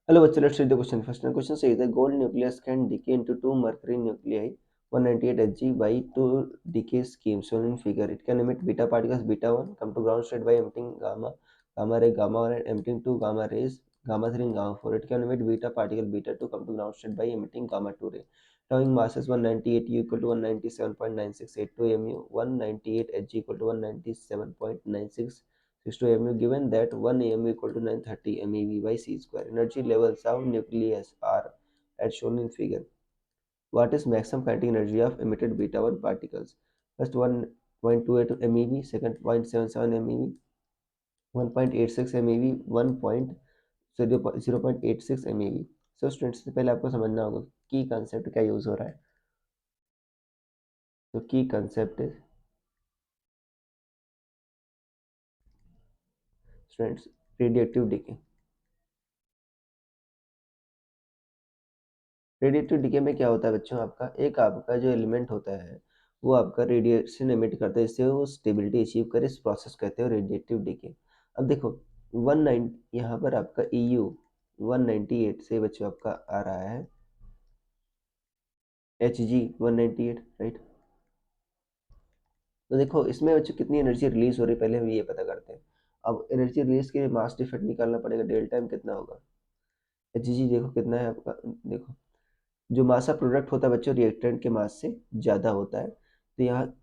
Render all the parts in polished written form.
Hello, what's let's read the question. First question says the gold nucleus can decay into two mercury nuclei 198 Hg by two decay schemes shown in figure. It can emit beta particles beta 1 come to ground state by emitting gamma ray gamma 1 and emitting two gamma rays gamma 3 and gamma 4. It can emit beta particle beta 2 come to ground state by emitting gamma 2 ray. Having masses 198 U equal to 197.9682 mu, 198 Hg equal to 197.96 to mu, given that 1 AMU equal to 930 MeV by C square. Energy levels of nucleus are as shown in figure. What is maximum kinetic energy of emitted beta 1 particles? First 1.28 MeV, second 0.77 MeV, 1.86 MeV, 1.0.86 MeV. So students, से पहले आपको समझना होगा की concept क्या use हो रहा है. तो की concept is students radiative decay. Radiative decay में क्या होता है बच्चों, आपका जो एलिमेंट होता है वो आपका रेडिएशन एमिट करता है, इससे वो स्टेबिलिटी अचीव करे. इस प्रोसेस कहते हैं रेडिएटिव डिके. अब देखो 19 यहाँ पर आपका EU 198 से बच्चों आपका आ रहा है Hg 198, राइट. तो देखो इसमें बच्चों कितनी एनर्जी रिलीज हो रही है, पहले हम ये पता करते हैं. अब एनर्जी रिलीज के लिए मास डिफेक्ट निकालना पड़ेगा. डेल्टा टाइम कितना होगा. Hg देखो कितना है आपका. देखो जो मास ऑफ प्रोडक्ट होता है बच्चों रिएक्टेंट के मास से ज़्यादा होता है, तो यहाँ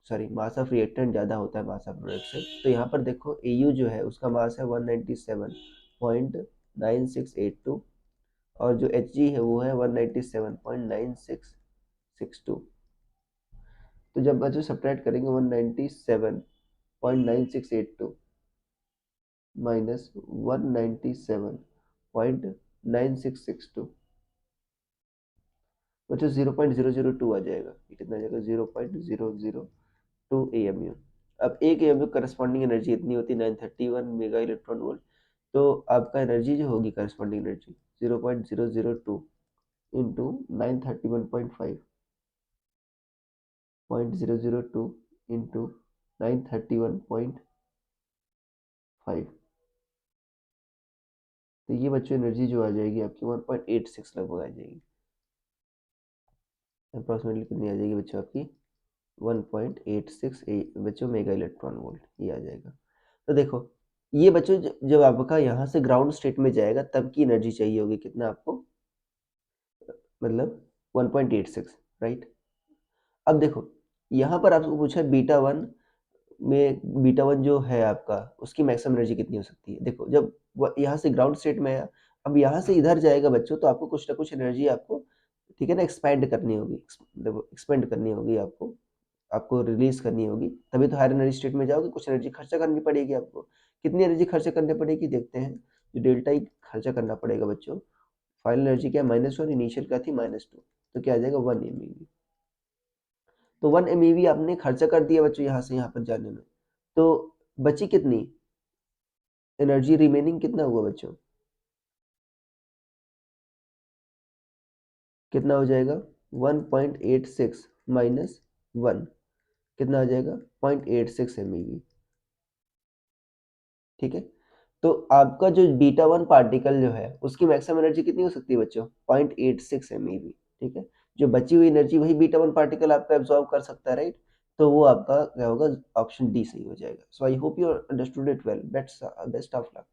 सॉरी मास ऑफ रिएक्टेंट ज़्यादा होता है मास ऑफ प्रोडक्ट से. तो यहाँ पर देखो EU जो है उसका मास है 197.9682 और जो Hg है वो है 197.9662. तो जब बच्चों सब्ट्रैक्ट करेंगे 197.9682 माइनस 197.9662 बच्चों 0.002 आ जाएगा. ये कितना आ जाएगा 0.002 AMU. अब एक AMU करस्पॉन्डिंग एनर्जी इतनी होती है 931 मेगा इलेक्ट्रॉन वोल्ट. तो आपका एनर्जी जो होगी करस्पॉन्डिंग एनर्जी 0.002 इंटू 931.5 0.002 इंटू 931.5. तो ये बच्चों एनर्जी जो आ जाएगी आपकी 1.86 लगभग आ जाएगी. अप्रोक्सीमेटली कितनी आ जाएगी बच्चों आपकी 1.86 बच्चों मेगा इलेक्ट्रॉन वोल्ट ये आ जाएगा. तो देखो ये बच्चों जब आपका यहाँ से ग्राउंड स्टेट में जाएगा तब की एनर्जी चाहिए होगी कितना आपको, मतलब 1.86, राइट. अब देखो यहाँ पर आपको पूछा है बीटा वन में, बीटा वन जो है आपका उसकी मैक्सिमम एनर्जी कितनी हो सकती है. देखो जब यहाँ से ग्राउंड स्टेट में है, अब यहाँ से इधर जाएगा बच्चों तो आपको कुछ ना कुछ एनर्जी आपको, ठीक है ना, एक्सपेंड करनी होगी. देखो एक्सपेंड करनी होगी आपको, आपको रिलीज करनी होगी, तभी तो हायर एनर्जी स्टेट में जाओगे. कुछ एनर्जी खर्चा करनी पड़ेगी आपको. कितनी एनर्जी खर्चा करनी पड़ेगी देखते हैं. जो डेल्टा ही खर्चा करना पड़ेगा बच्चों. फाइनल एनर्जी क्या है -1, इनिशियल क्या थी -2, तो क्या आ जाएगा 1 MeV. तो 1 MeV आपने खर्चा कर दिया बच्चों यहाँ से यहाँ पर जाने में. तो बची कितनी एनर्जी, रिमेनिंग कितना हुआ बच्चों, कितना हो जाएगा 1.86 माइनस 1 कितना आ जाएगा 0.86 MeV. ठीक है. तो आपका जो बीटा वन पार्टिकल जो है उसकी मैक्सिमम एनर्जी कितनी हो सकती है बच्चों 0.86 MeV. ठीक है. जो बची हुई एनर्जी वही बीटा वन पार्टिकल आपका एब्जॉर्ब कर सकता है, राइट. तो वो आपका क्या होगा, ऑप्शन डी सही हो जाएगा. So I hope you understood it well. Best of luck.